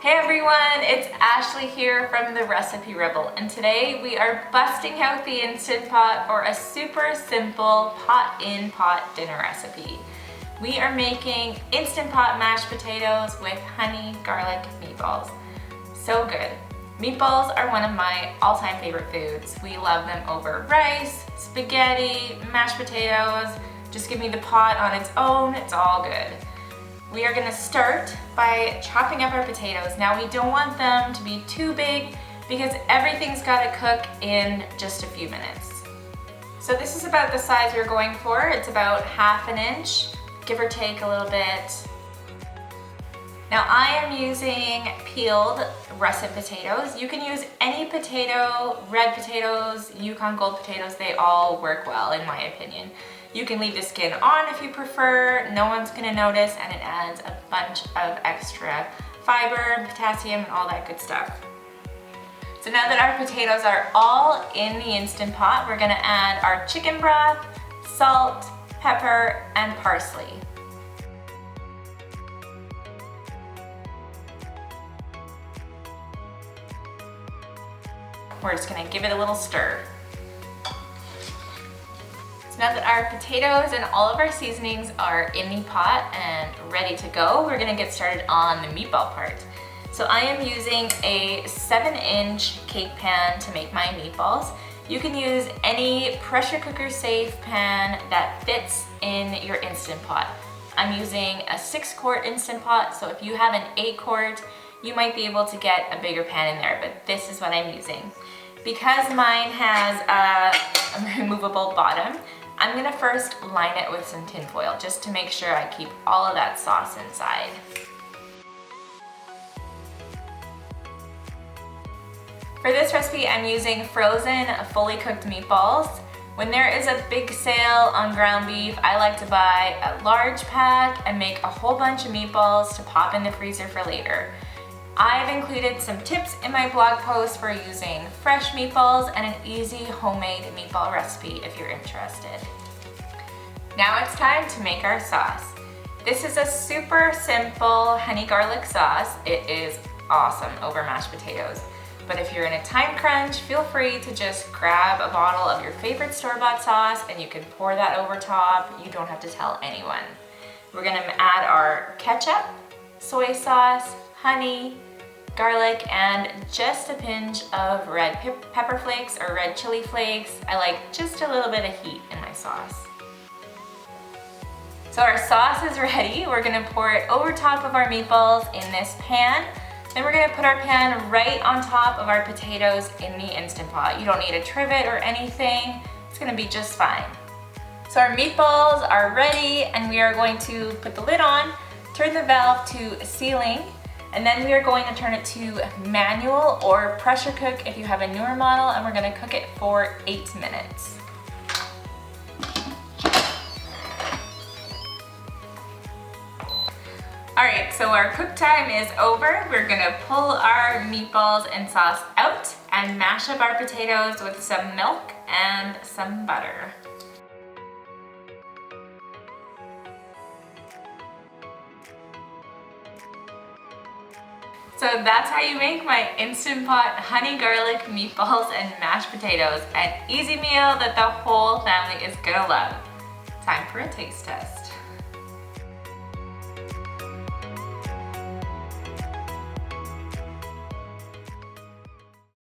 Hey everyone, it's Ashley here from the Recipe Rebel, and today we are busting out the Instant Pot for a super simple pot-in-pot dinner recipe. We are making Instant Pot mashed potatoes with honey garlic meatballs. So good. Meatballs are one of my all-time favorite foods. We love them over rice, spaghetti, mashed potatoes. Just give me the pot on its own, it's all good. We are gonna start by chopping up our potatoes. Now we don't want them to be too big because everything's gotta cook in just a few minutes. So this is about the size we're going for. It's about 1/2 inch, give or take a little bit. Now I am using peeled russet potatoes. You can use any potato, red potatoes, Yukon Gold potatoes, they all work well in my opinion. You can leave the skin on if you prefer, no one's gonna notice, and it adds a bunch of extra fiber, potassium, and all that good stuff. So now that our potatoes are all in the Instant Pot, we're gonna add our chicken broth, salt, pepper, and parsley. We're just gonna give it a little stir. Now that our potatoes and all of our seasonings are in the pot and ready to go, we're gonna get started on the meatball part. So I am using a 7-inch cake pan to make my meatballs. You can use any pressure cooker safe pan that fits in your Instant Pot. I'm using a 6-quart Instant Pot, so if you have an 8-quart, you might be able to get a bigger pan in there, but this is what I'm using. Because mine has a removable bottom, I'm gonna first line it with some tinfoil just to make sure I keep all of that sauce inside. For this recipe, I'm using frozen, fully cooked meatballs. When there is a big sale on ground beef, I like to buy a large pack and make a whole bunch of meatballs to pop in the freezer for later. I've included some tips in my blog post for using fresh meatballs and an easy homemade meatball recipe if you're interested. Now it's time to make our sauce. This is a super simple honey garlic sauce. It is awesome over mashed potatoes. But if you're in a time crunch, feel free to just grab a bottle of your favorite store-bought sauce and you can pour that over top. You don't have to tell anyone. We're gonna add our ketchup, soy sauce, honey, garlic, and just a pinch of red pepper flakes or red chili flakes. I like just a little bit of heat in my sauce. So our sauce is ready. We're gonna pour it over top of our meatballs in this pan. Then we're gonna put our pan right on top of our potatoes in the Instant Pot. You don't need a trivet or anything. It's gonna be just fine. So our meatballs are ready and we are going to put the lid on, turn the valve to sealing, and then we are going to turn it to manual or pressure cook if you have a newer model, and we're gonna cook it for 8 minutes. All right, so our cook time is over. We're gonna pull our meatballs and sauce out and mash up our potatoes with some milk and some butter. So that's how you make my Instant Pot honey garlic meatballs and mashed potatoes. An easy meal that the whole family is gonna love. Time for a taste test.